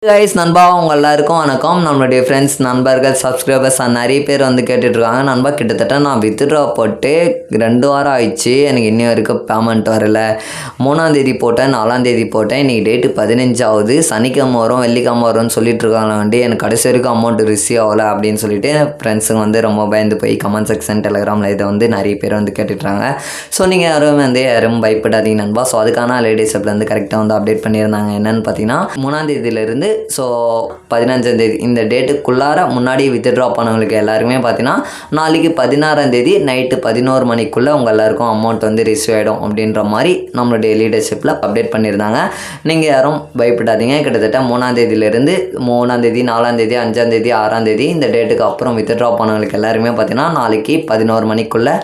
Guys நண்பா உங்கள் எல்லாருக்கும் வணக்கம். நம்மளுடைய ஃப்ரெண்ட்ஸ் நண்பர்கள் சப்ஸ்கிரைபர்ஸ் நிறைய பேர் வந்து கேட்டுட்ருக்காங்க. நண்பா கிட்டத்தட்ட நான் வித்ட்ரா போட்டு 2 வாரம் ஆயிடுச்சு. எனக்கு இன்னி வரைக்கும் பேமெண்ட் வரல. 3ஆம் தேதி போட்டேன், 4ஆம் தேதி போட்டேன். இன்றைக்கி டேட்டு 15 ஆகுது. சனிக்கிழமை வரும், வெள்ளிக்கிழமை வரும்னு சொல்லிட்டு இருக்காங்க. வண்டி எனக்கு கடைசி வரைக்கும் அமௌண்ட் ரிசீவ் ஆகலை அப்படின்னு சொல்லிட்டு ஃப்ரெண்ட்ஸுங்க வந்து ரொம்ப பயந்து போய் கமெண்ட் செக்ஷன் டெலிகிராமில் இதை வந்து நிறைய பேர் வந்து கேட்டுட்றாங்க. ஸோ நீங்கள் யாரும் பயப்படாதீங்க நண்பா. ஸோ அதுக்கான லேடிஸ் ஆப்பில் வந்து கரெக்டாக வந்து அப்டேட் பண்ணியிருந்தாங்க. என்னென்னு பார்த்தீங்கன்னா 3ஆம் தேதியிலேருந்து ஸோ 15ஆம் தேதி இந்த டேட்டுக்குள்ளார முன்னாடி வித்ட்ரா பண்ணவங்களுக்கு எல்லாருமே பார்த்தீங்கன்னா நாளைக்கு 16ஆம் தேதி நைட்டு 11 மணிக்குள்ளே உங்கள் எல்லாருக்கும் அமௌண்ட் வந்து ரிசீவ் ஆகிடும் அப்படின்ற மாதிரி நம்மளுடைய லீடர்ஷிப்பில் அப்டேட் பண்ணியிருந்தாங்க. நீங்கள் யாரும் பயப்படாதீங்க. கிட்டத்தட்ட 3ஆம் தேதியிலேருந்து 3ஆம் தேதி 4ஆம் தேதி 5ஆம் தேதி 6ஆம் தேதி இந்த டேட்டுக்கு அப்புறம் வித்ட்ரா பண்ணவங்களுக்கு எல்லாருமே பார்த்தீங்கன்னா நாளைக்கு 11 மணிக்குள்ளே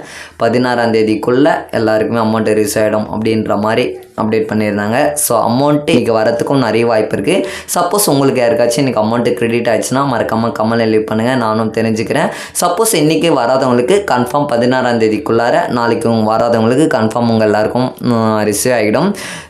16ஆம் தேதிக்குள்ளே எல்லாருக்குமே அமௌண்ட் ரிசீவ் ஆகிடும் அப்படின்ற மாதிரி அப்டேட் பண்ணியிருந்தாங்க. ஸோ அமௌண்ட்டு இன்றைக்கி வரத்துக்கும் நிறைய வாய்ப்பு இருக்குது. சப்போஸ் உங்களுக்கு யாருக்காச்சும் இன்றைக்கி அமௌண்ட்டு க்ரெடிட் ஆச்சுன்னா மறக்காமல் கமெண்ட் லீவ் பண்ணுங்கள், நானும் தெரிஞ்சுக்கிறேன். சப்போஸ் இன்றைக்கி வராதவங்களுக்கு கன்ஃபார்ம் 16ஆம் தேதிக்குள்ளார நாளைக்கு வராதவங்களுக்கு கன்ஃபார்ம் உங்கள் எல்லாருக்கும் ரிசீவ் ஆகிடும்.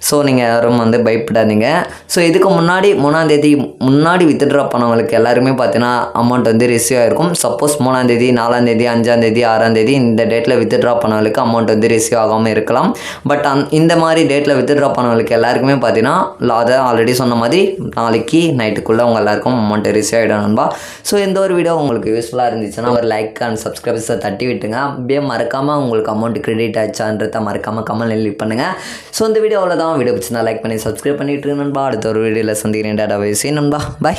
ஸோ நீங்கள் யாரும் வந்து பயப்படாதீங்க. ஸோ இதுக்கு முன்னாடி 3ஆம் தேதி முன்னாடி வித்ட்ரா பண்ணவங்களுக்கு எல்லாருமே பார்த்தீங்கன்னா அமௌண்ட் வந்து ரிசீவ் ஆகிருக்கும். சப்போஸ் 3ஆம் தேதி 4ஆம் தேதி 5ஆம் தேதி 6ஆம் தேதி இந்த டேட்டில் வித்ட்ரா பண்ணவங்களுக்கு அமௌண்ட் வந்து ரிசீவ் ஆகாமல் இருக்கலாம். பட் இந்த மாதிரி டேட்டில் வித்ட்ரா பண்ணவங்களுக்கு எல்லாருக்குமே பார்த்தீங்கன்னா அதை ஆல்ரெடி சொன்ன மாதிரி நாளைக்கு நைட்டுக்குள்ளே உங்கள் எல்லாருக்கும் அமௌண்ட் ரிசீவ் ஆகிடும் நண்பா. ஸோ எந்த ஒரு வீடியோ உங்களுக்கு யூஸ்ஃபுல்லாக இருந்துச்சுன்னா ஒரு லைக் அண்ட் சப்ஸ்கிரைபர்ஸை தட்டி விட்டுங்க. அப்படியே மறக்காமல் உங்களுக்கு அமௌண்ட் கிரெடிட் ஆச்சான்றதை மறக்காமல் கமெண்ட் லீவ் பண்ணுங்கள். ஸோ இந்த வீடியோ அவ்வளோதான். வீடியோ பிடிச்சிருந்தா லைக் பண்ணி சப்ஸ்கிரைப் பண்ணிவிட்டு நண்பா. அடுத்த ஒரு வீடியோவில் சந்திக்கிறேன். Tata bye. சீ நண்பா, பாய்.